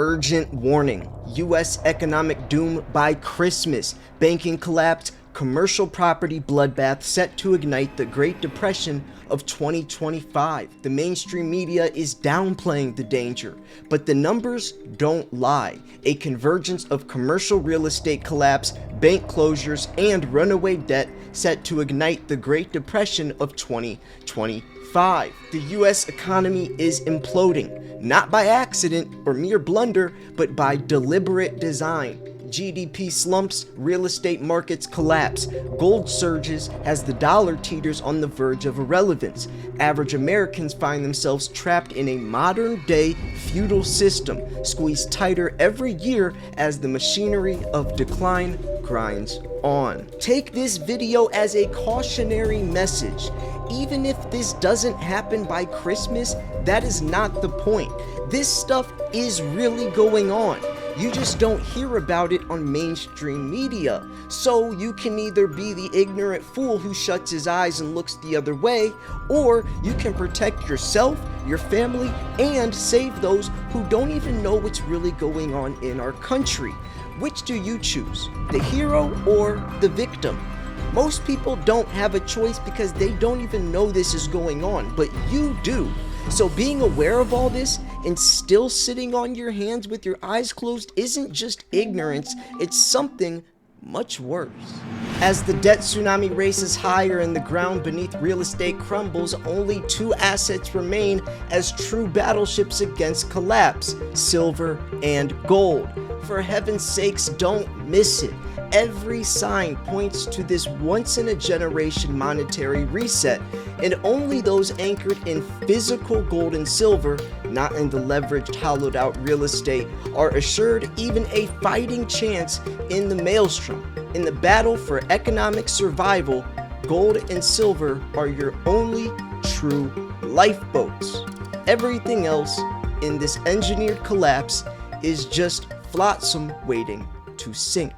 Urgent warning. U.S. economic doom by Christmas. Banking collapse. Commercial property bloodbath set to ignite the Great Depression of 2025. The mainstream media is downplaying the danger, but the numbers don't lie. A convergence of commercial real estate collapse, bank closures, and runaway debt set to ignite the Great Depression of 2025. The US economy is imploding, not by accident or mere blunder, but by deliberate design. GDP slumps, real estate markets collapse, gold surges as the dollar teeters on the verge of irrelevance. Average Americans find themselves trapped in a modern-day feudal system, squeezed tighter every year as the machinery of decline grinds on. Take this video as a cautionary message. Even if this doesn't happen by Christmas, that is not the point. This stuff is really going on. You just don't hear about it on mainstream media. So you can either be the ignorant fool who shuts his eyes and looks the other way, or you can protect yourself, your family, and save those who don't even know what's really going on in our country. Which do you choose, the hero or the victim? Most people don't have a choice because they don't even know this is going on, but you do. So being aware of all this and still sitting on your hands with your eyes closed isn't just ignorance, it's something much worse. As the debt tsunami races higher and the ground beneath real estate crumbles, only two assets remain as true battleships against collapse: silver and gold. For heaven's sakes, don't miss it. Every sign points to this once-in-a-generation monetary reset, and only those anchored in physical gold and silver, not in the leveraged, hollowed-out real estate, are assured even a fighting chance in the maelstrom. In the battle for economic survival, gold and silver are your only true lifeboats. Everything else in this engineered collapse is just flotsam waiting to sink.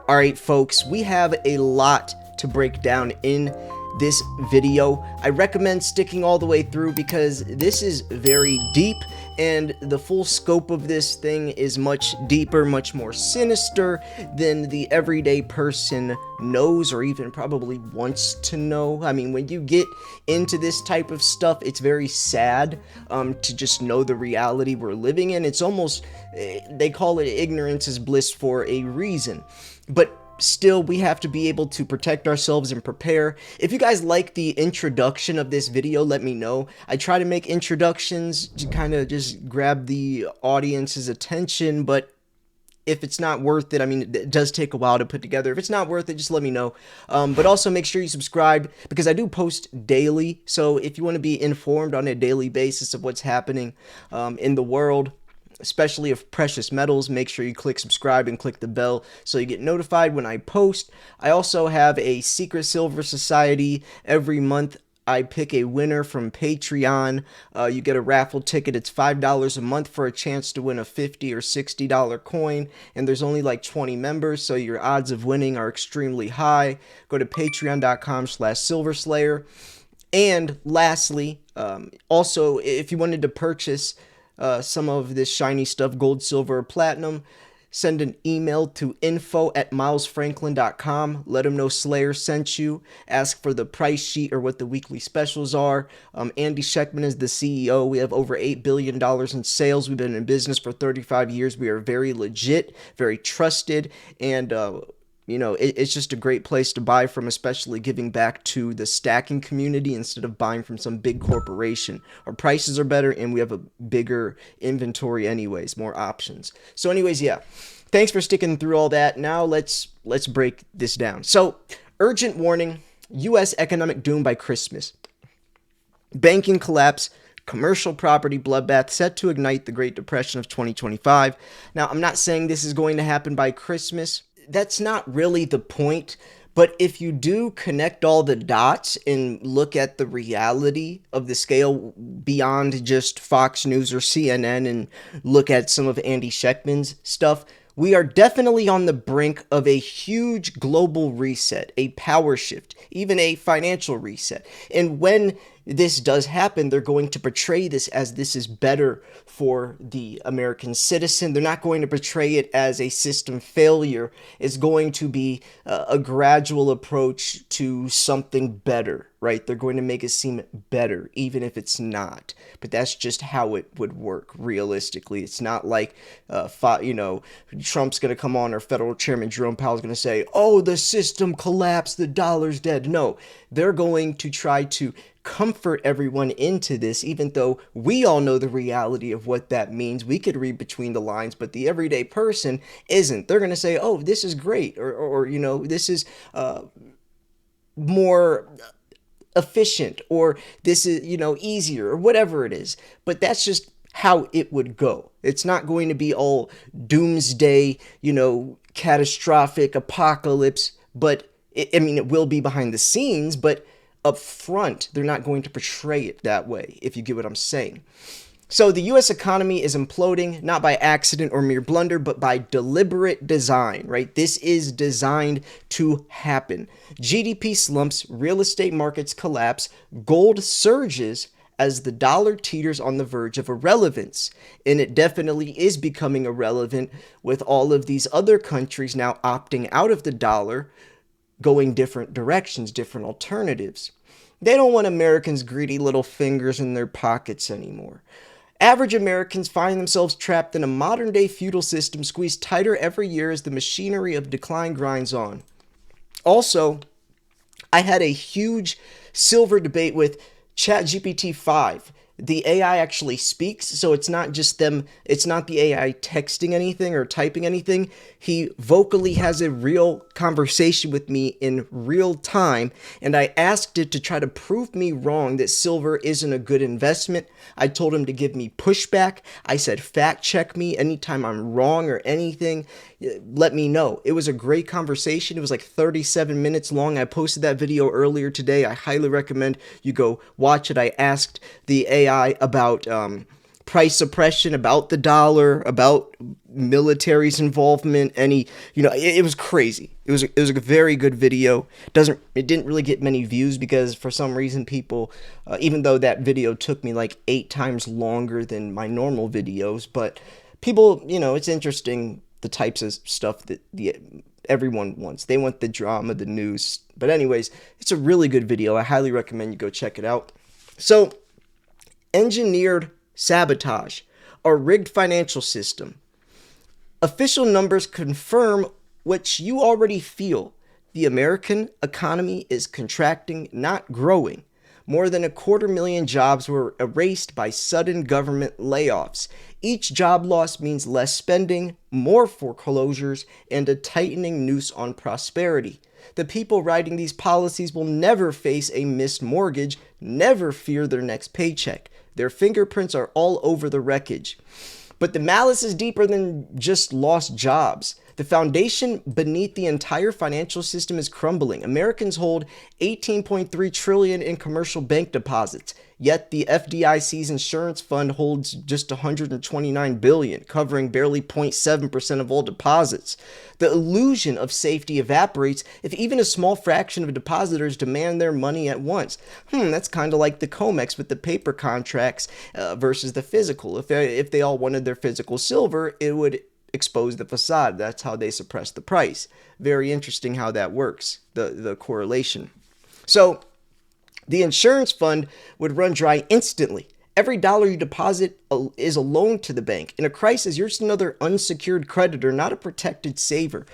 Alright folks, we have a lot to break down in this video. I recommend sticking all the way through because this is very deep, and the full scope of this thing is much deeper, much more sinister than the everyday person knows or even probably wants to know. I mean, when you get into this type of stuff, it's very sad to just know the reality we're living in. It's almost, they call it ignorance is bliss for a reason. But still, we have to be able to protect ourselves and prepare. If you guys like the introduction of this video, let me know. I try to make introductions to kind of just grab the audience's attention, but if it's not worth it, I mean, it does take a while to put together. If it's not worth it, just let me know. But also make sure you subscribe because I do post daily. So if you want to be informed on a daily basis of what's happening in the world, especially of precious metals, make sure you click subscribe and click the bell so you get notified when I post. I also have a secret silver society. Every month I pick a winner from Patreon. You get a raffle ticket. It's $5 a month for a chance to win a $50 or $60 coin, and there's only like 20 members, so your odds of winning are extremely high. Go to patreon.com/silverslayer. And lastly, also, if you wanted to purchase some of this shiny stuff, gold, silver, or platinum, send an email to info@milesfranklin.com. Let them know Slayer sent you. Ask for the price sheet or what the weekly specials are. Andy Sheckman is the CEO. We have over $8 billion in sales. We've been in business for 35 years. We are very legit, very trusted, and you know, it's just a great place to buy from, especially giving back to the stacking community instead of buying from some big corporation. Our prices are better and we have a bigger inventory anyways, more options. So anyways, yeah, thanks for sticking through all that. Now let's break this down. So, urgent warning, U.S. economic doom by Christmas. Banking collapse, commercial property bloodbath set to ignite the Great Depression of 2025. Now, I'm not saying this is going to happen by Christmas. That's not really the point, but if you do connect all the dots and look at the reality of the scale beyond just Fox News or CNN and look at some of Andy Sheckman's stuff, We are definitely on the brink of a huge global reset, a power shift, even a financial reset. And when this does happen, they're going to portray this as this is better for the American citizen. They're not going to portray it as a system failure. It's going to be a gradual approach to something better, right? They're going to make it seem better, even if it's not. But that's just how it would work realistically. It's not like, Trump's going to come on, or federal chairman Jerome Powell's going to say, oh, the system collapsed, the dollar's dead. No, they're going to try to comfort everyone into this, even though we all know the reality of what that means. We could read between the lines, but the everyday person isn't. They're going to say, oh, this is great, or this is more efficient, or this is, easier, or whatever it is. But that's just how it would go. It's not going to be all doomsday, catastrophic apocalypse, but it will be behind the scenes, but up front, they're not going to portray it that way, if you get what I'm saying. So the US economy is imploding, not by accident or mere blunder, but by deliberate design, right? This is designed to happen. GDP slumps, real estate markets collapse, gold surges as the dollar teeters on the verge of irrelevance. And it definitely is becoming irrelevant with all of these other countries now opting out of the dollar, going different directions, different alternatives. They don't want Americans' greedy little fingers in their pockets anymore. Average Americans find themselves trapped in a modern-day feudal system squeezed tighter every year as the machinery of decline grinds on. Also, I had a huge silver debate with ChatGPT 5. The AI actually speaks, so it's not just them, it's not the AI texting anything or typing anything. He vocally has a real conversation with me in real time, and I asked it to try to prove me wrong that silver isn't a good investment. I told him to give me pushback. I said, fact check me anytime I'm wrong or anything. Let me know. It was a great conversation. It was like 37 minutes long. I posted that video earlier today. I highly recommend you go watch it. I asked the AI about price suppression, about the dollar, about military's involvement. It was crazy. It was a very good video. It didn't really get many views because for some reason people, even though that video took me like 8 times longer than my normal videos, but people, it's interesting the types of stuff that everyone wants. They want the drama, the news. But anyways, it's a really good video. I highly recommend you go check it out. So, engineered sabotage, a rigged financial system. Official numbers confirm what you already feel. The American economy is contracting, not growing. More than 250,000 jobs were erased by sudden government layoffs. Each job loss means less spending, more foreclosures, and a tightening noose on prosperity. The people writing these policies will never face a missed mortgage, never fear their next paycheck. Their fingerprints are all over the wreckage. But the malice is deeper than just lost jobs. The foundation beneath the entire financial system is crumbling. Americans hold $18.3 trillion in commercial bank deposits, yet the FDIC's insurance fund holds just $129 billion, covering barely 0.7% of all deposits. The illusion of safety evaporates if even a small fraction of depositors demand their money at once. That's kind of like the COMEX with the paper contracts versus the physical. If they all wanted their physical silver, it would expose the facade. That's how they suppress the price. Very interesting how that works, the correlation. So the insurance fund would run dry instantly. Every dollar you deposit is a loan to the bank. In a crisis, you're just another unsecured creditor, not a protected saver.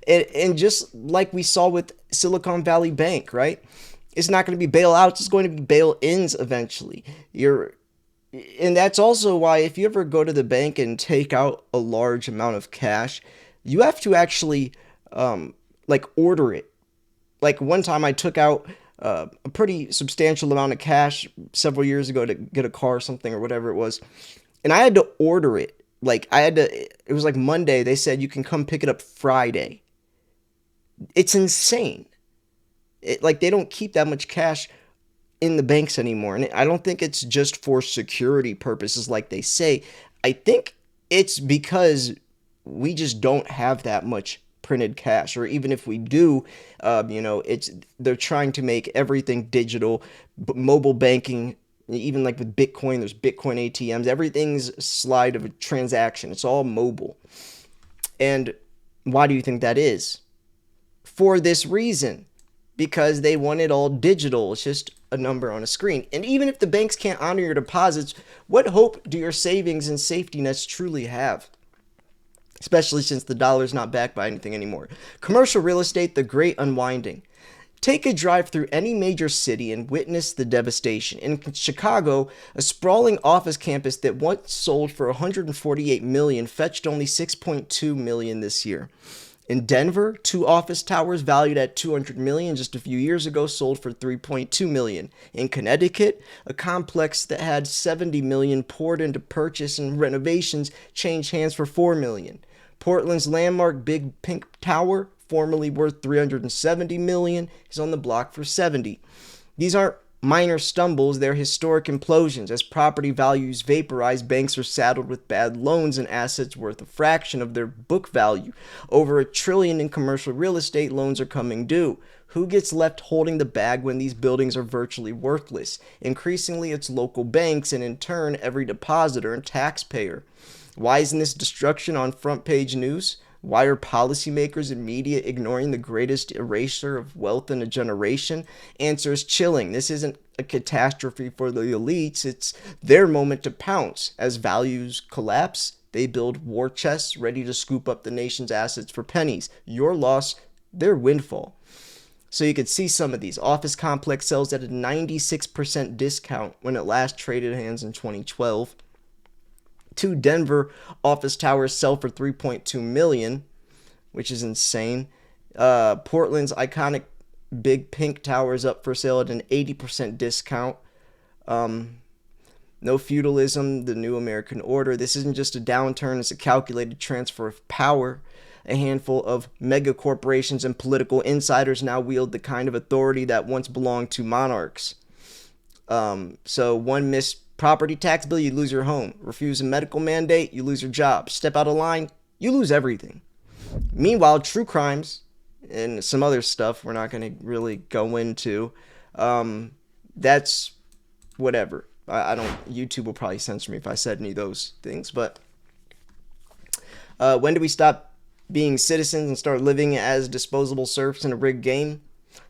And just like we saw with Silicon Valley Bank, right? It's not going to be bailouts, it's going to be bail-ins eventually. And that's also why if you ever go to the bank and take out a large amount of cash, you have to actually order it. Like one time I took out a pretty substantial amount of cash several years ago to get a car or something or whatever it was. And I had to order it. It was like Monday. They said you can come pick it up Friday. It's insane. They don't keep that much cash in the banks anymore. And I don't think it's just for security purposes like they say. I think it's because we just don't have that much printed cash, or even if we do, they're trying to make everything digital, mobile banking. Even like with Bitcoin, there's Bitcoin ATMs. Everything's a slide of a transaction. It's all mobile. And why do you think that is? For this reason, because they want it all digital. It's just a number on a screen. And even if the banks can't honor your deposits, what hope do your savings and safety nets truly have? Especially since the dollar's not backed by anything anymore. Commercial real estate, the great unwinding. Take a drive through any major city and witness the devastation. In Chicago, a sprawling office campus that once sold for $148 million fetched only $6.2 million this year. In Denver, 2 office towers valued at $200 million just a few years ago sold for $3.2 million. In Connecticut, a complex that had $70 million poured into purchase and renovations changed hands for $4 million. Portland's landmark Big Pink Tower, formerly worth $370 million, is on the block for $70. These aren't minor stumbles, they're historic implosions. As property values vaporize, banks are saddled with bad loans and assets worth a fraction of their book value. Over $1 trillion in commercial real estate loans are coming due. Who gets left holding the bag when these buildings are virtually worthless? Increasingly, it's local banks, and in turn, every depositor and taxpayer. Why isn't this destruction on front page news? Why are policymakers and media ignoring the greatest eraser of wealth in a generation? Answer is chilling. This isn't a catastrophe for the elites. It's their moment to pounce. As values collapse, they build war chests ready to scoop up the nation's assets for pennies. Your loss, their windfall. So you could see some of these. Office complex sells at a 96% discount when it last traded hands in 2012. 2 Denver office towers sell for $3.2 million, which is insane. Portland's iconic Big Pink Tower is up for sale at an 80% discount. Neofeudalism, the new American order. This isn't just a downturn, it's a calculated transfer of power. A handful of mega corporations and political insiders now wield the kind of authority that once belonged to monarchs. So one missed property tax bill, you lose your home. Refuse a medical mandate, you lose your job. Step out of line, you lose everything. Meanwhile, true crimes and some other stuff we're not going to really go into, that's whatever. I don't, YouTube will probably censor me if I said any of those things, but when do we stop being citizens and start living as disposable serfs in a rigged game?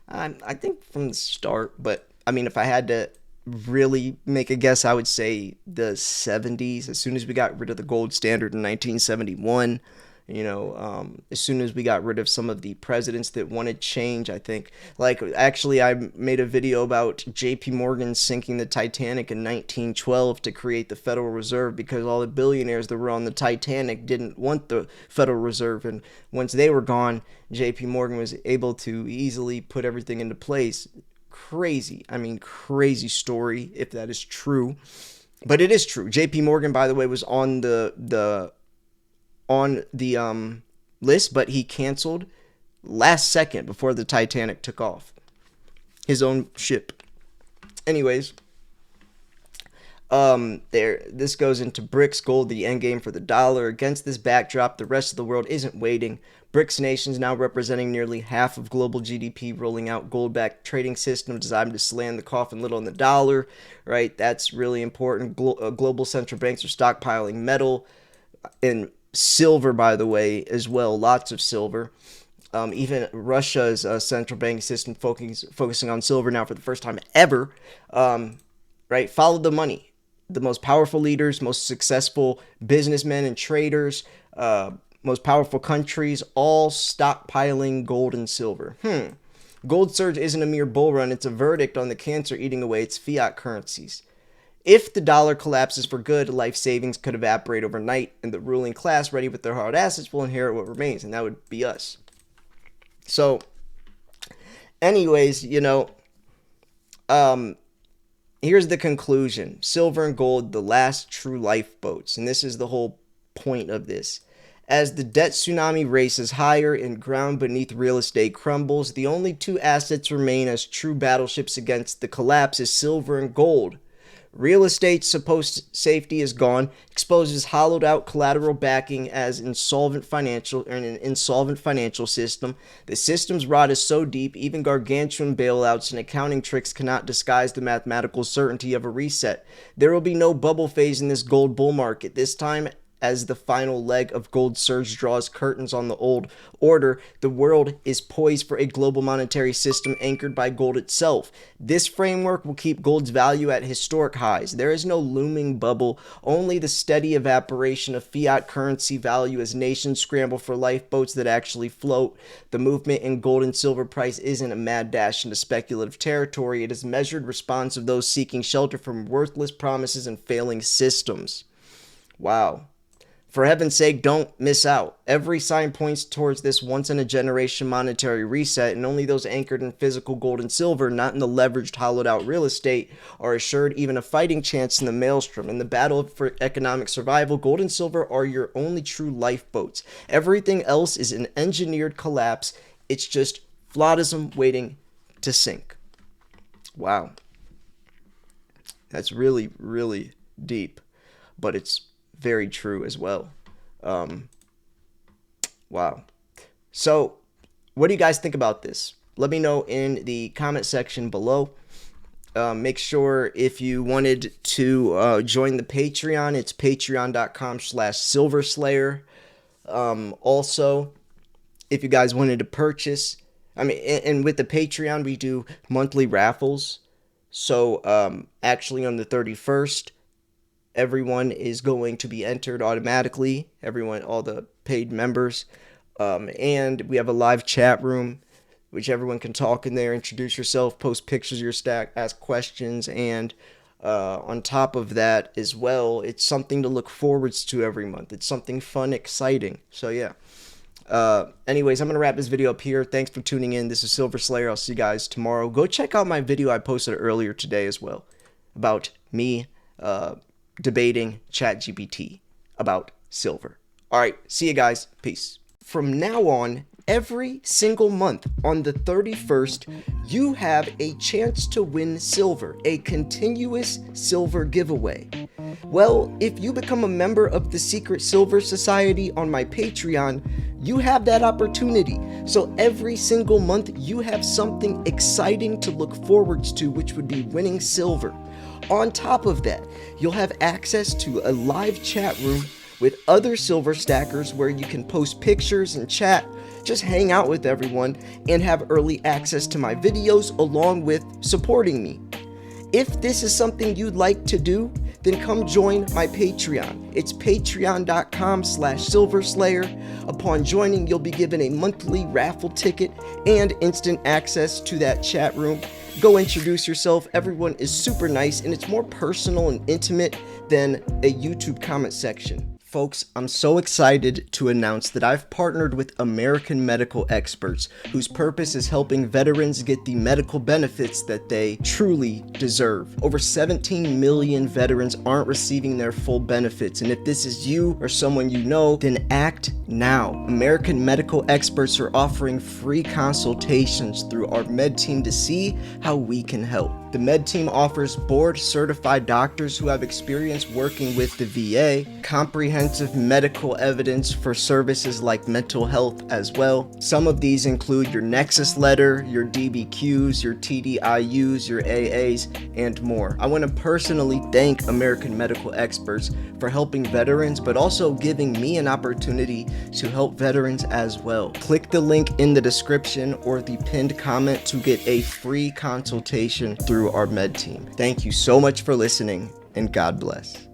I think from the start, but I mean, if I had to really make a guess, I would say the 70s. As soon as we got rid of the gold standard in 1971, as soon as we got rid of some of the presidents that wanted change, I think, actually I made a video about JP Morgan sinking the Titanic in 1912 to create the Federal Reserve because all the billionaires that were on the Titanic didn't want the Federal Reserve, and once they were gone, JP Morgan was able to easily put everything into place. Crazy story if that is true, but it is true. JP Morgan, by the way, was on the list, but he canceled last second before the Titanic took off, his own ship. Anyways, this goes into BRICS, gold, the end game for the dollar. Against this backdrop, the rest of the world isn't waiting. BRICS nations, now representing nearly half of global GDP, rolling out gold-backed trading system designed to slam the coffin lid on the dollar, right? That's really important. Global central banks are stockpiling metal and silver, by the way, as well. Lots of silver. Even Russia's central banking system focusing on silver now for the first time ever, right? Follow the money. The most powerful leaders, most successful businessmen and traders, most powerful countries, all stockpiling gold and silver. Gold surge isn't a mere bull run, it's a verdict on the cancer eating away its fiat currencies. If the dollar collapses for good, life savings could evaporate overnight, and the ruling class, ready with their hard assets, will inherit what remains, and that would be us. So, anyways, here's the conclusion. Silver and gold, the last true lifeboats, and this is the whole point of this. As the debt tsunami races higher and ground beneath real estate crumbles, the only 2 assets remain as true battleships against the collapse is silver and gold. Real estate supposed safety is gone, exposes hollowed out collateral backing as an insolvent financial system. The system's rot is so deep, even gargantuan bailouts and accounting tricks cannot disguise the mathematical certainty of a reset. There will be no bubble phase in this gold bull market. This time, as the final leg of gold surge draws curtains on the old order, the world is poised for a global monetary system anchored by gold itself. This framework will keep gold's value at historic highs. There is no looming bubble, only the steady evaporation of fiat currency value as nations scramble for lifeboats that actually float. The movement in gold and silver price isn't a mad dash into speculative territory. It is a measured response of those seeking shelter from worthless promises and failing systems. Wow. For heaven's sake, don't miss out. Every sign points towards this once-in-a-generation monetary reset, and only those anchored in physical gold and silver, not in the leveraged, hollowed-out real estate, are assured even a fighting chance in the maelstrom. In the battle for economic survival, gold and silver are your only true lifeboats. Everything else is an engineered collapse. It's just flautism waiting to sink. Wow. That's really, really deep, but it's very true as well. Wow. So what do you guys think about this? Let me know in the comment section below. Make sure if you wanted to join the Patreon, it's patreon.com/silverslayer. Also, if you guys wanted to purchase, and with the Patreon, we do monthly raffles. So actually on the 31st, everyone is going to be entered automatically. All the paid members. And we have a live chat room, which everyone can talk in there, introduce yourself, post pictures of your stack, ask questions. And on top of that as well, it's something to look forwards to every month. It's something fun, exciting. So yeah. Anyways, I'm going to wrap this video up here. Thanks for tuning in. This is Silver Slayer. I'll see you guys tomorrow. Go check out my video I posted earlier today as well about me, debating ChatGPT about silver. All right, see you guys. Peace. From now on, every single month on the 31st, you have a chance to win silver, a continuous silver giveaway. Well, if you become a member of the Secret Silver Society on my Patreon, you have that opportunity. So every single month, you have something exciting to look forwards to, which would be winning silver. On top of that, you'll have access to a live chat room with other silver stackers where you can post pictures and chat, just hang out with everyone, and have early access to my videos along with supporting me. If this is something you'd like to do, then come join my Patreon. It's patreon.com/silverslayer. Upon joining, you'll be given a monthly raffle ticket and instant access to that chat room. Go introduce yourself. Everyone is super nice, and it's more personal and intimate than a YouTube comment section. Folks, I'm so excited to announce that I've partnered with American medical experts whose purpose is helping veterans get the medical benefits that they truly deserve. Over 17 million veterans aren't receiving their full benefits, and if this is you or someone you know, then act now. American medical experts are offering free consultations through our med team to see how we can help. The med team offers board-certified doctors who have experience working with the VA, comprehensive medical evidence for services like mental health as well. Some of these include your Nexus letter, your DBQs, your TDIUs, your AAs, and more. I want to personally thank American medical experts for helping veterans, but also giving me an opportunity to help veterans as well. Click the link in the description or the pinned comment to get a free consultation through our med team. Thank you so much for listening, and God bless.